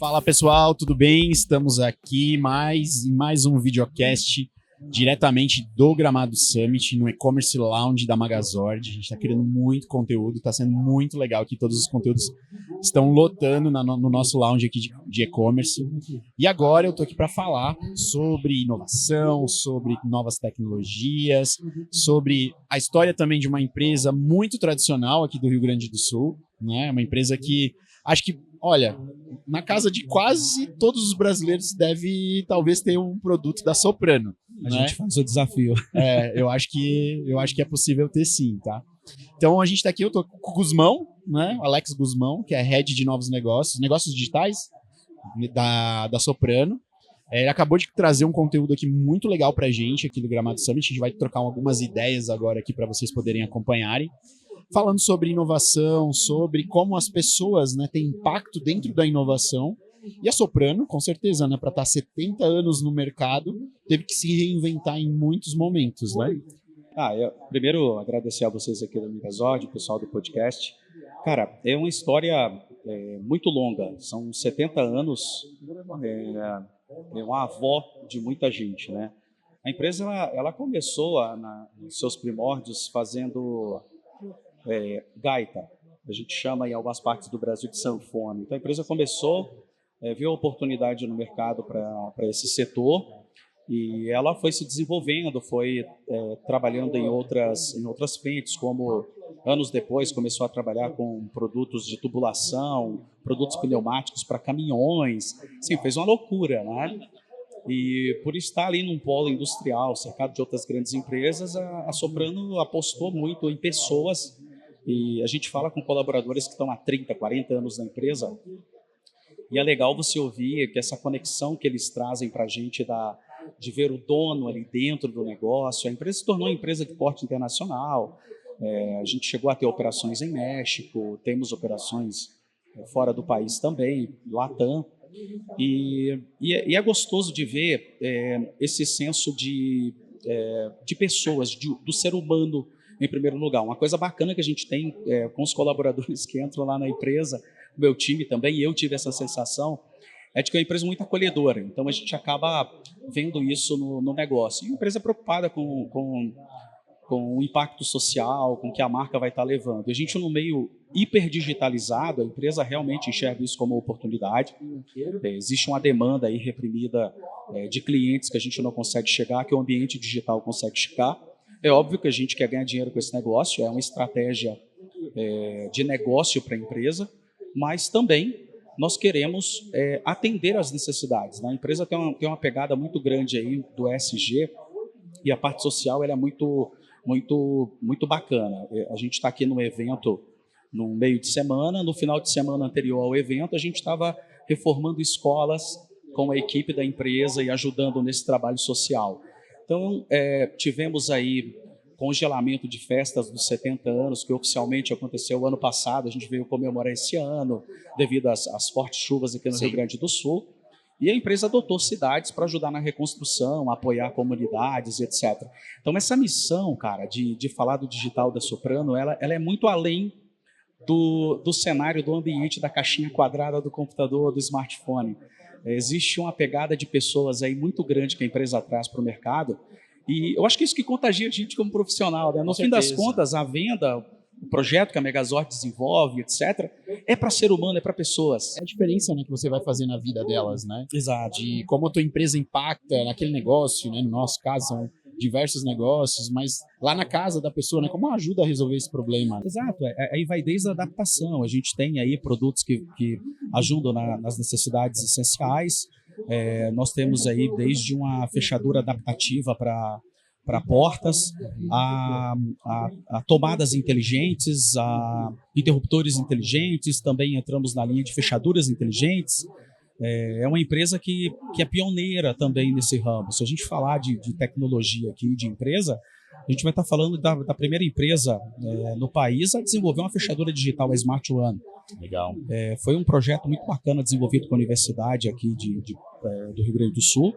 Fala pessoal, tudo bem? Estamos aqui em mais um videocast diretamente do Gramado Summit, no e-commerce lounge da Magazord. A gente está criando muito conteúdo, está sendo muito legal aqui, todos os conteúdos estão lotando no nosso lounge aqui de e-commerce. E agora eu estou aqui para falar sobre inovação, sobre novas tecnologias, sobre a história também de uma empresa muito tradicional aqui do Rio Grande do Sul, né? Uma empresa que acho que, olha, na casa de quase todos os brasileiros deve talvez ter um produto da Soprano. A gente faz o desafio. Eu acho que é possível ter sim, tá? Então a gente está aqui, eu tô com o Guzmão, né? O Alex Guzmão, que é Head de Novos Negócios Digitais da Soprano. Ele acabou de trazer um conteúdo aqui muito legal pra gente aqui do Gramado Summit. A gente vai trocar algumas ideias agora aqui para vocês poderem acompanharem. Falando sobre inovação, sobre como as pessoas, né, têm impacto dentro da inovação. E a Soprano, com certeza, né, para estar 70 anos no mercado, teve que se reinventar em muitos momentos, né? Eu primeiro agradecer a vocês aqui da Magazord, o pessoal do podcast. Cara, é uma história muito longa, são 70 anos, é uma avó de muita gente, né? A empresa ela começou nos seus primórdios fazendo gaita, a gente chama em algumas partes do Brasil de sanfona. Então a empresa começou, viu a oportunidade no mercado para esse setor e ela foi se desenvolvendo, foi trabalhando em outras frentes, como anos depois começou a trabalhar com produtos de tubulação, produtos pneumáticos para caminhões. Sim, fez uma loucura, né? E por estar ali num polo industrial, cercado de outras grandes empresas, a Soprano apostou muito em pessoas. E a gente fala com colaboradores que estão há 30, 40 anos na empresa, e é legal você ouvir que essa conexão que eles trazem para a gente de ver o dono ali dentro do negócio. A empresa se tornou uma empresa de porte internacional, a gente chegou a ter operações em México, temos operações fora do país também, Latam, e é gostoso de ver esse senso de pessoas, do ser humano em primeiro lugar. Uma coisa bacana que a gente tem com os colaboradores que entram lá na empresa, o meu time também, e eu tive essa sensação, é de que é uma empresa muito acolhedora. Então a gente acaba vendo isso no negócio. E uma empresa preocupada com o impacto social, com o que a marca vai estar levando. E a gente, no meio hiperdigitalizado, a empresa realmente enxerga isso como oportunidade. Existe uma demanda aí reprimida de clientes que a gente não consegue chegar, que o ambiente digital consegue chegar. É óbvio que a gente quer ganhar dinheiro com esse negócio, é uma estratégia de negócio para a empresa, mas também nós queremos atender às necessidades, né? A empresa tem uma pegada muito grande aí do ESG, e a parte social ela é muito bacana. A gente está aqui num evento no meio de semana, no final de semana anterior ao evento, a gente estava reformando escolas com a equipe da empresa e ajudando nesse trabalho social. Então, tivemos aí congelamento de festas dos 70 anos, que oficialmente aconteceu ano passado, a gente veio comemorar esse ano, devido às fortes chuvas aqui no Rio Grande do Sul, e a empresa adotou cidades para ajudar na reconstrução, apoiar comunidades, etc. Então, essa missão, cara, de falar do digital da Soprano, ela é muito além do cenário, do ambiente, da caixinha quadrada do computador, do smartphone. Existe uma pegada de pessoas aí muito grande que a empresa traz para o mercado, e eu acho que é isso que contagia a gente como profissional, né? No fim das contas, a venda, o projeto que a Megazord desenvolve, etc., é para ser humano, é para pessoas. É a diferença, né, que você vai fazer na vida delas, né? Exato. De como a tua empresa impacta naquele negócio, né? No nosso caso, são diversos negócios, mas lá na casa da pessoa, né? Como ajuda a resolver esse problema? Exato. Aí vai desde a adaptação. A gente tem aí produtos que ajudam nas necessidades essenciais. Nós temos aí desde uma fechadura adaptativa para portas, a tomadas inteligentes, a interruptores inteligentes, também entramos na linha de fechaduras inteligentes. É uma empresa que é pioneira também nesse ramo. Se a gente falar de tecnologia aqui, de empresa, a gente vai estar falando da primeira empresa no país a desenvolver uma fechadura digital, a Smart One. Legal. Foi um projeto muito bacana desenvolvido com a universidade aqui do Rio Grande do Sul.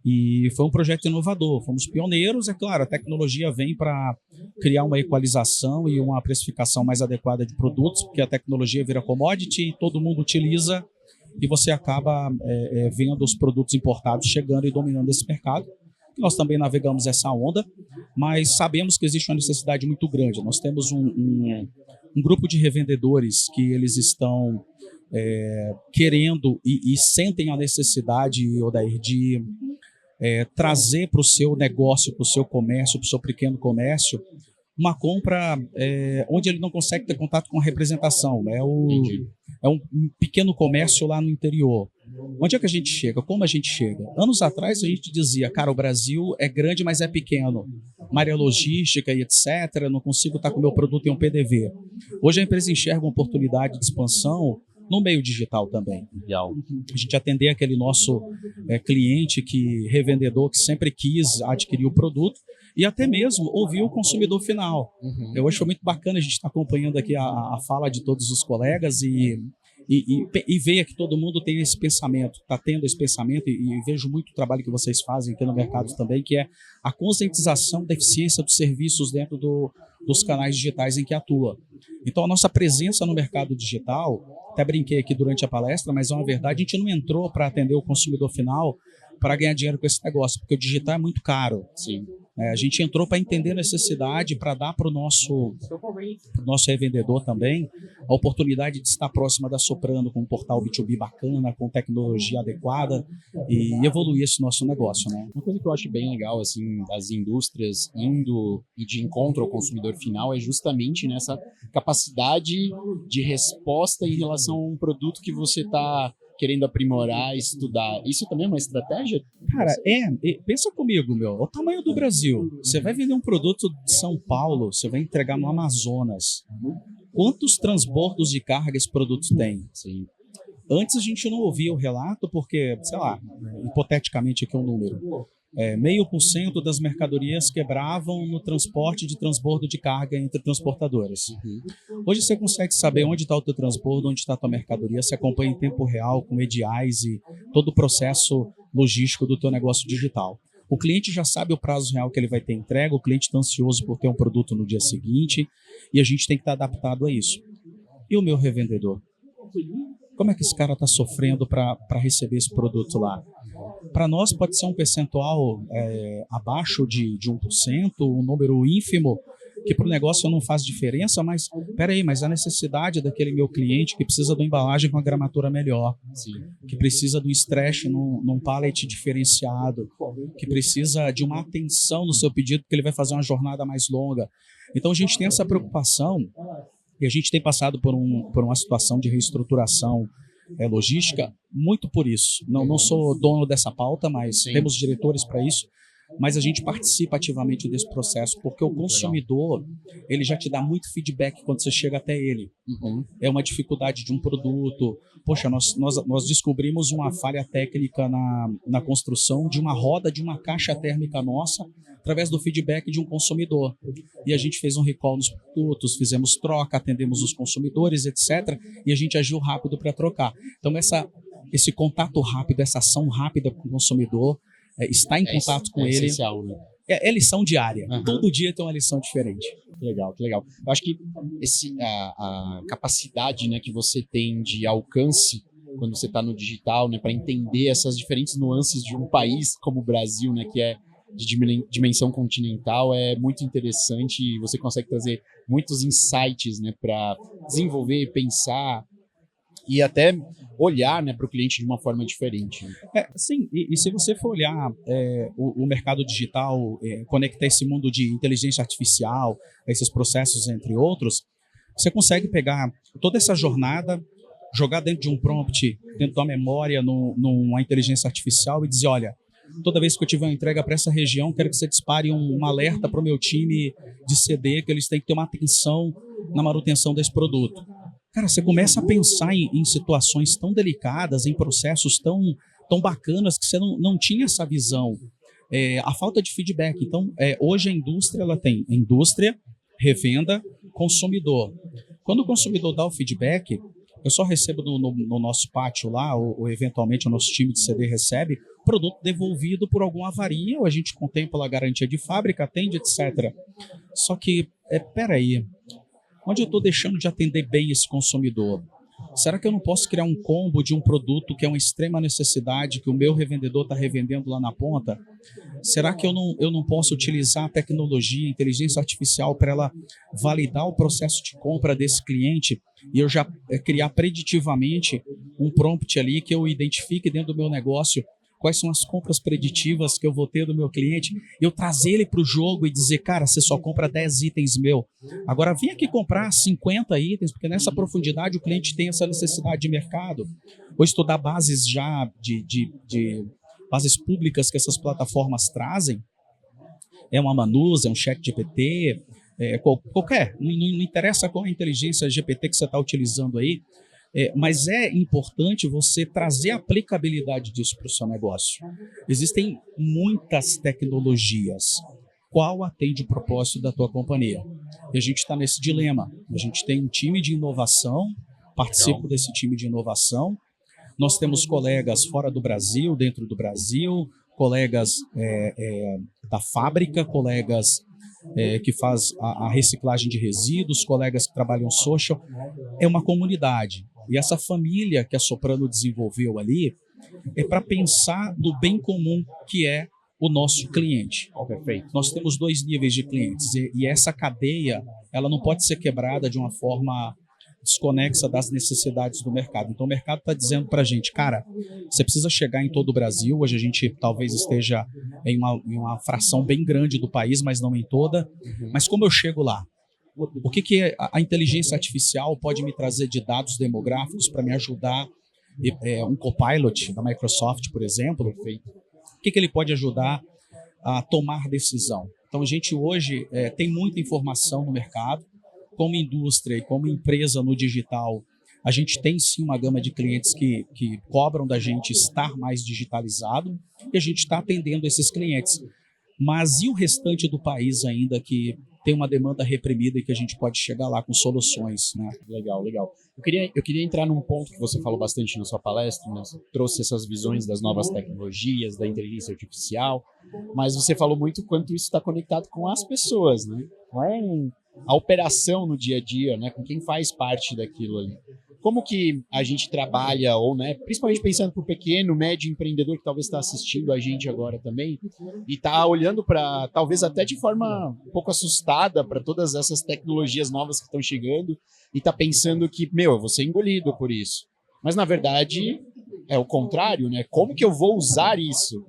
E foi um projeto inovador, fomos pioneiros. É claro, a tecnologia vem para criar uma equalização e uma precificação mais adequada de produtos, porque a tecnologia vira commodity e todo mundo utiliza, e você acaba vendo os produtos importados chegando e dominando esse mercado. Nós também navegamos essa onda, mas sabemos que existe uma necessidade muito grande. Nós temos um grupo de revendedores que eles estão querendo e sentem a necessidade, Odair, de trazer para o seu negócio, para o seu comércio, para o seu pequeno comércio, uma compra onde ele não consegue ter contato com a representação. É um pequeno comércio lá no interior. Onde é que a gente chega? Como a gente chega? Anos atrás a gente dizia, cara, o Brasil é grande, mas é pequeno. Malha logística e etc. Não consigo estar com o meu produto em um PDV. Hoje a empresa enxerga uma oportunidade de expansão no meio digital também. Legal. A gente atender aquele nosso cliente, revendedor, que sempre quis adquirir o produto e até mesmo ouvir o consumidor final. Eu acho muito bacana a gente estar acompanhando aqui a fala de todos os colegas e ver que todo mundo tem esse pensamento, está tendo esse pensamento, e vejo muito o trabalho que vocês fazem aqui no mercado também, que é a conscientização da eficiência dos serviços dentro dos canais digitais em que atua. Então, a nossa presença no mercado digital, até brinquei aqui durante a palestra, mas é uma verdade, a gente não entrou para atender o consumidor final para ganhar dinheiro com esse negócio, porque o digital é muito caro. Sim. A gente entrou para entender a necessidade, para dar para o nosso revendedor também a oportunidade de estar próxima da Soprano, com um portal B2B bacana, com tecnologia adequada e evoluir esse nosso negócio, né? Uma coisa que eu acho bem legal, assim, das indústrias indo e de encontro ao consumidor final é justamente nessa capacidade de resposta em relação a um produto que você está querendo aprimorar, estudar. Isso também é uma estratégia? Cara, pensa comigo, meu, o tamanho do Brasil. Você vai vender um produto de São Paulo, você vai entregar no Amazonas. Quantos transbordos de carga esse produto tem? Sim. Antes a gente não ouvia o relato porque, sei lá, hipoteticamente aqui é um número, 0,5% das mercadorias quebravam no transporte de transbordo de carga entre transportadoras. Hoje você consegue saber onde está o teu transbordo, onde está a tua mercadoria, você acompanha em tempo real, com EDIs e todo o processo logístico do teu negócio digital. O cliente já sabe o prazo real que ele vai ter entrega, o cliente está ansioso por ter um produto no dia seguinte e a gente tem que estar adaptado a isso. E o meu revendedor? Como é que esse cara está sofrendo para receber esse produto lá? Para nós pode ser um percentual abaixo de 1%, um número ínfimo, que para o negócio não faz diferença, mas mas a necessidade daquele meu cliente que precisa de uma embalagem com a gramatura melhor, Sim. que precisa do stretch num pallet diferenciado, que precisa de uma atenção no seu pedido, porque ele vai fazer uma jornada mais longa. Então a gente tem essa preocupação e a gente tem passado por uma situação de reestruturação logística muito por isso. Não sou dono dessa pauta, mas temos diretores para isso. Mas a gente participa ativamente desse processo, porque o consumidor, ele já te dá muito feedback quando você chega até ele. É uma dificuldade de um produto. Poxa, nós descobrimos uma falha técnica na construção de uma roda de uma caixa térmica nossa, através do feedback de um consumidor. E a gente fez um recall nos produtos, fizemos troca, atendemos os consumidores, etc. E a gente agiu rápido para trocar. Então, esse contato rápido, essa ação rápida com o consumidor, estar em contato com ele. Essencial, né? É lição diária. Todo dia tem uma lição diferente. Que legal, que legal. Eu acho que a capacidade, né, que você tem de alcance quando você está no digital, né, para entender essas diferentes nuances de um país como o Brasil, né, que é de dimensão continental, é muito interessante e você consegue trazer muitos insights, né, para desenvolver, pensar e até olhar, né, para o cliente de uma forma diferente. Sim, e se você for olhar o mercado digital, conectar esse mundo de inteligência artificial, esses processos, entre outros, você consegue pegar toda essa jornada, jogar dentro de um prompt, dentro da memória, numa inteligência artificial e dizer, olha, toda vez que eu tiver uma entrega para essa região, quero que você dispare um alerta para o meu time de CD, que eles têm que ter uma atenção na manutenção desse produto. Cara, você começa a pensar em situações tão delicadas, em processos tão bacanas que você não tinha essa visão. A falta de feedback. Então, hoje a indústria ela tem indústria, revenda, consumidor. Quando o consumidor dá o feedback, eu só recebo no nosso pátio lá, ou eventualmente o nosso time de CD recebe, produto devolvido por alguma avaria, ou a gente contempla a garantia de fábrica, atende, etc. Só que, peraí, onde eu estou deixando de atender bem esse consumidor? Será que eu não posso criar um combo de um produto que é uma extrema necessidade, que o meu revendedor está revendendo lá na ponta? Será que eu não posso utilizar a tecnologia, a inteligência artificial para ela validar o processo de compra desse cliente e eu já criar preditivamente um prompt ali que eu identifique dentro do meu negócio quais são as compras preditivas que eu vou ter do meu cliente, eu trazer ele para o jogo e dizer, cara, você só compra 10 itens meu. Agora vem aqui comprar 50 itens, porque nessa profundidade o cliente tem essa necessidade de mercado. Ou estudar bases já de bases públicas que essas plataformas trazem. É uma Manus, é um ChatGPT, qualquer, não interessa qual é a inteligência GPT que você está utilizando aí, mas é importante você trazer a aplicabilidade disso para o seu negócio. Existem muitas tecnologias. Qual atende o propósito da tua companhia? E a gente está nesse dilema. A gente tem um time de inovação, participo desse time de inovação. Nós temos colegas fora do Brasil, dentro do Brasil, colegas da fábrica, colegas que faz a reciclagem de resíduos, colegas que trabalham social. É uma comunidade. E essa família que a Soprano desenvolveu ali é para pensar no bem comum que é o nosso cliente. Perfeito. Nós temos 2 níveis de clientes e essa cadeia ela não pode ser quebrada de uma forma desconexa das necessidades do mercado. Então o mercado está dizendo para a gente, cara, você precisa chegar em todo o Brasil. Hoje a gente talvez esteja em uma fração bem grande do país, mas não em toda. Mas como eu chego lá? O que a inteligência artificial pode me trazer de dados demográficos para me ajudar? Um Copilot da Microsoft, por exemplo, o que ele pode ajudar a tomar decisão? Então, a gente hoje tem muita informação no mercado, como indústria e como empresa no digital. A gente tem sim uma gama de clientes que cobram da gente estar mais digitalizado e a gente está atendendo esses clientes. Mas e o restante do país ainda que tem uma demanda reprimida e que a gente pode chegar lá com soluções, né? Legal, legal. Eu queria entrar num ponto que você falou bastante na sua palestra, né? Você trouxe essas visões das novas tecnologias, da inteligência artificial, mas você falou muito quanto isso está conectado com as pessoas, né? Com a operação no dia a dia, né? Com quem faz parte daquilo ali. Como que a gente trabalha, ou, né, principalmente pensando para o pequeno, médio empreendedor que talvez está assistindo a gente agora também, e está olhando para, talvez até de forma um pouco assustada para todas essas tecnologias novas que estão chegando, e está pensando que, eu vou ser engolido por isso. Mas, na verdade, é o contrário, né? Como que eu vou usar isso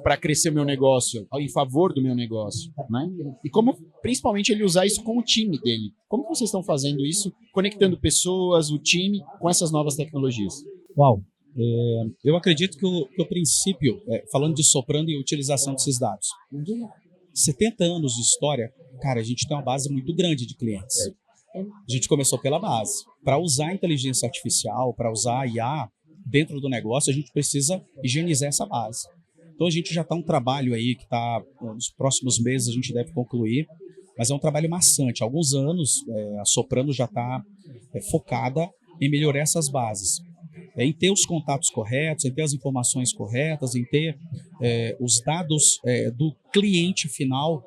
para crescer o meu negócio, em favor do meu negócio, né? E como, principalmente, ele usar isso com o time dele. Como que vocês estão fazendo isso, conectando pessoas, o time, com essas novas tecnologias? Uau! Eu acredito que o princípio, falando de Soprano e utilização desses dados, 70 anos de história, cara, a gente tem uma base muito grande de clientes. A gente começou pela base. Para usar a inteligência artificial, para usar a IA dentro do negócio, a gente precisa higienizar essa base. Então a gente já está um trabalho aí que está, nos próximos meses a gente deve concluir, mas é um trabalho maçante. Há alguns anos a Soprano já está focada em melhorar essas bases, em ter os contatos corretos, em ter as informações corretas, em ter os dados do cliente final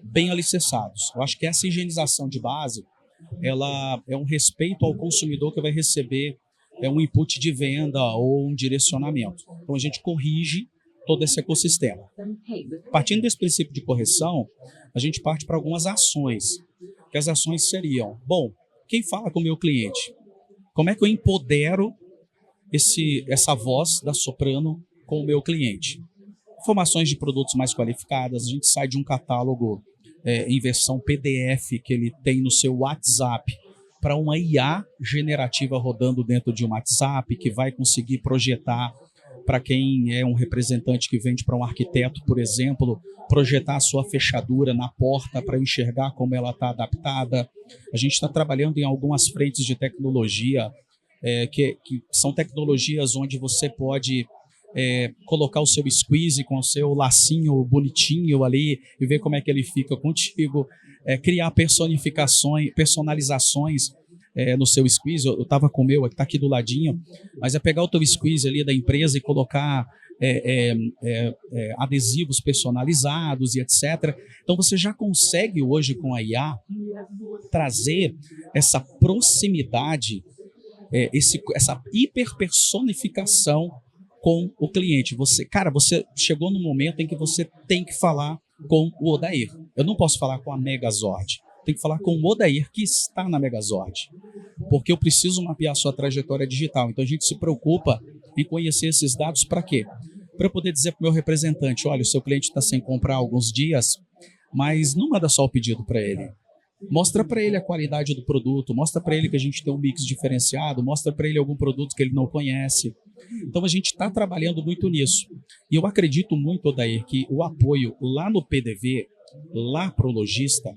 bem alicerçados. Eu acho que essa higienização de base ela é um respeito ao consumidor que vai receber um input de venda ou um direcionamento. Então a gente corrige todo esse ecossistema. Partindo desse princípio de correção, a gente parte para algumas ações, que as ações seriam, quem fala com o meu cliente? Como é que eu empodero essa voz da Soprano com o meu cliente? Informações de produtos mais qualificadas, a gente sai de um catálogo em versão PDF que ele tem no seu WhatsApp para uma IA generativa rodando dentro de um WhatsApp que vai conseguir projetar para quem é um representante que vende para um arquiteto, por exemplo, projetar a sua fechadura na porta para enxergar como ela está adaptada. A gente está trabalhando em algumas frentes de tecnologia, que são tecnologias onde você pode colocar o seu squeeze com o seu lacinho bonitinho ali e ver como é que ele fica contigo, criar personalizações no seu squeeze. Eu estava com o meu, que está aqui do ladinho, mas é pegar o teu squeeze ali da empresa e colocar adesivos personalizados e etc. Então você já consegue hoje com a IA trazer essa proximidade essa hiperpersonificação com o cliente. Você chegou no momento em que você tem que falar com o Odair. Eu não posso falar com a Megazord. Tenho que falar com o Odair que está na Megazord. Porque eu preciso mapear a sua trajetória digital. Então a gente se preocupa em conhecer esses dados para quê? Para eu poder dizer para o meu representante, olha, o seu cliente está sem comprar há alguns dias, mas não manda só o pedido para ele. Mostra para ele a qualidade do produto, mostra para ele que a gente tem um mix diferenciado, mostra para ele algum produto que ele não conhece. Então a gente está trabalhando muito nisso. E eu acredito muito, Odair, que o apoio lá no PDV, lá para o lojista,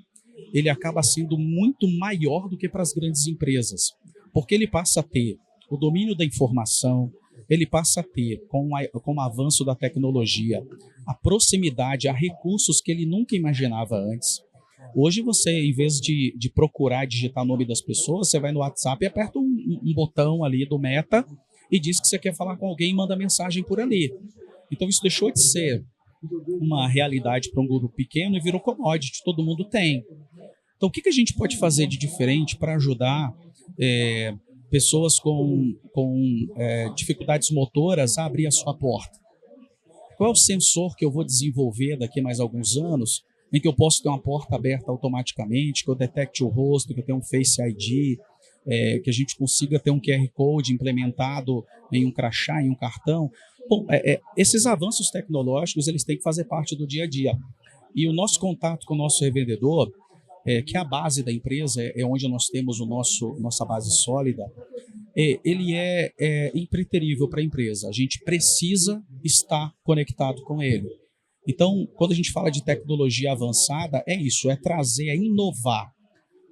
ele acaba sendo muito maior do que para as grandes empresas. Porque ele passa a ter o domínio da informação, ele passa a ter, com o avanço da tecnologia, a proximidade a recursos que ele nunca imaginava antes. Hoje você, em vez de procurar digitar o nome das pessoas, você vai no WhatsApp e aperta um botão ali do Meta e diz que você quer falar com alguém e manda mensagem por ali. Então isso deixou de ser uma realidade para um grupo pequeno e virou commodity, todo mundo tem. Então o que a gente pode fazer de diferente para ajudar pessoas com dificuldades motoras a abrir a sua porta? Qual é o sensor que eu vou desenvolver daqui a mais alguns anos em que eu posso ter uma porta aberta automaticamente, que eu detecte o rosto, que eu tenha um Face ID, que a gente consiga ter um QR Code implementado em um crachá, em um cartão? Bom, esses avanços tecnológicos eles têm que fazer parte do dia a dia. E o nosso contato com o nosso revendedor, que é a base da empresa, é onde nós temos nossa base sólida, ele é impreterível para a empresa. A gente precisa estar conectado com ele. Então, quando a gente fala de tecnologia avançada, é isso, é trazer, é inovar.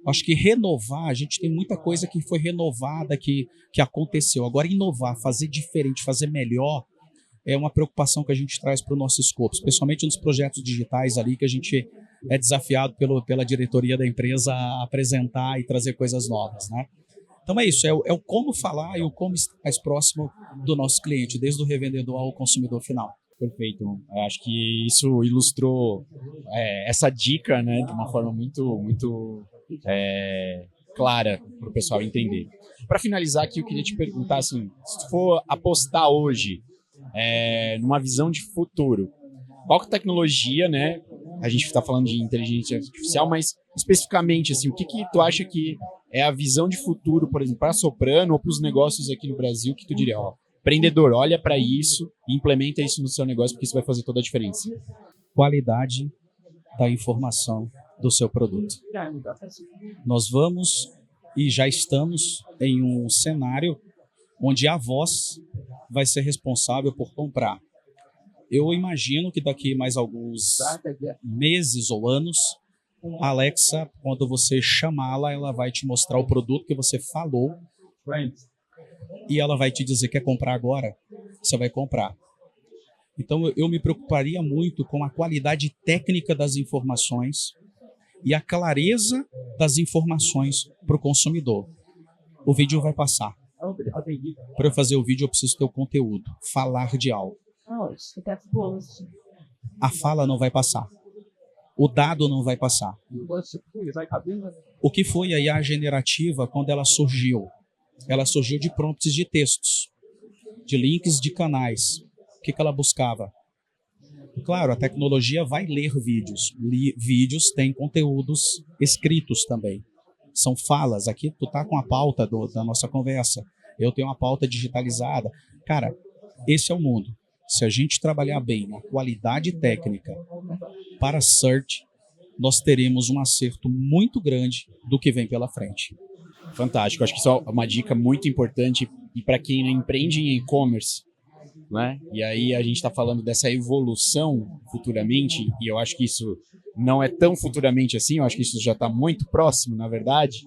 Acho que renovar, a gente tem muita coisa que foi renovada, que aconteceu. Agora, inovar, fazer diferente, fazer melhor, é uma preocupação que a gente traz para o nosso escopo, especialmente nos projetos digitais ali, que a gente é desafiado pela diretoria da empresa a apresentar e trazer coisas novas, né? Então é isso, é o como falar e o como estar mais próximo do nosso cliente, desde o revendedor ao consumidor final. Perfeito. Eu acho que isso ilustrou essa dica, né, de uma forma muito clara para o pessoal entender. Para finalizar aqui, eu queria te perguntar assim, se for apostar hoje numa visão de futuro, qual que é a tecnologia, né? A gente está falando de inteligência artificial, mas especificamente, assim, o que tu acha que é a visão de futuro, por exemplo, para a Soprano ou para os negócios aqui no Brasil, que tu diria, ó, empreendedor, olha para isso e implementa isso no seu negócio, porque isso vai fazer toda a diferença. Qualidade da informação do seu produto. Nós vamos e já estamos em um cenário onde a voz vai ser responsável por comprar. Eu imagino que daqui mais alguns meses ou anos, a Alexa, quando você chamá-la, ela vai te mostrar o produto que você falou e ela vai te dizer, quer comprar agora? Você vai comprar. Então, eu me preocuparia muito com a qualidade técnica das informações e a clareza das informações para o consumidor. O vídeo vai passar. Para eu fazer o vídeo, eu preciso ter o conteúdo, falar de algo. A fala não vai passar. O dado não vai passar. O que foi a IA generativa quando ela surgiu? Ela surgiu de prompts de textos, de links de canais. O que ela buscava? Claro, a tecnologia vai ler vídeos. Vídeos têm conteúdos escritos também. São falas. Aqui tu tá com a pauta da nossa conversa. Eu tenho uma pauta digitalizada. Cara, esse é o mundo. Se a gente trabalhar bem na qualidade técnica para search, nós teremos um acerto muito grande do que vem pela frente. Fantástico. Acho que isso é uma dica muito importante e para quem empreende em e-commerce, né? E aí a gente está falando dessa evolução futuramente, e eu acho que isso não é tão futuramente assim, eu acho que isso já está muito próximo, na verdade.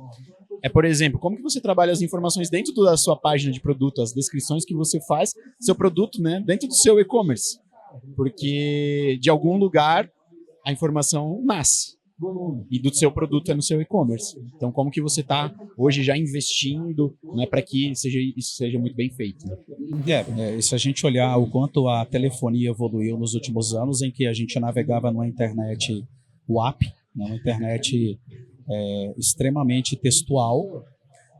Por exemplo, como que você trabalha as informações dentro da sua página de produto, as descrições que você faz, seu produto, né, dentro do seu e-commerce. Porque de algum lugar a informação nasce. E do seu produto é no seu e-commerce. Então, como que você está hoje já investindo, né, para que isso seja muito bem feito? Né? Se a gente olhar o quanto a telefonia evoluiu nos últimos anos, em que a gente navegava numa internet WAP, né, uma internet extremamente textual,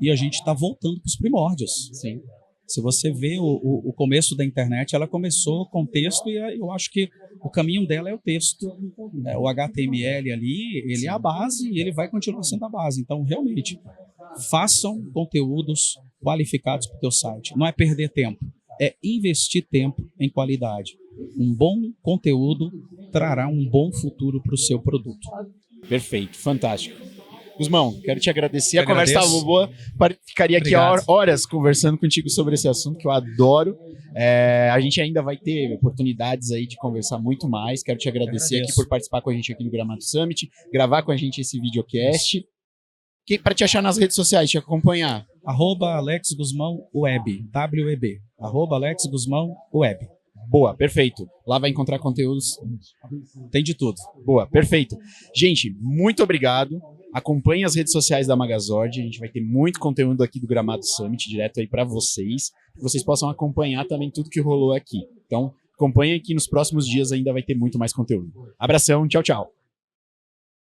e a gente está voltando para os primórdios. Sim. Se você vê o começo da internet, ela começou com texto e eu acho que o caminho dela é o texto. O HTML ali, ele é a base e ele vai continuar sendo a base. Então, realmente, façam conteúdos qualificados para o teu site. Não é perder tempo, é investir tempo em qualidade. Um bom conteúdo trará um bom futuro para o seu produto. Perfeito, fantástico. Gusmão, quero te agradecer. Eu a conversa agradeço. estava boa. Ficaria aqui Obrigado. horas conversando contigo sobre esse assunto que eu adoro. A gente ainda vai ter oportunidades aí de conversar muito mais. Quero te agradecer aqui por participar com a gente aqui do Gramado Summit, gravar com a gente esse videocast. Para te achar nas redes sociais, te acompanhar. @Alex Gusmão Web, WEB. @Alex Gusmão Web. Boa, perfeito. Lá vai encontrar conteúdos. Tem de tudo. Boa, perfeito. Gente, muito obrigado. Acompanhe as redes sociais da Magazord. A gente vai ter muito conteúdo aqui do Gramado Summit direto aí para vocês. Que vocês possam acompanhar também tudo que rolou aqui. Então, acompanhe aqui nos próximos dias, ainda vai ter muito mais conteúdo. Abração, tchau, tchau.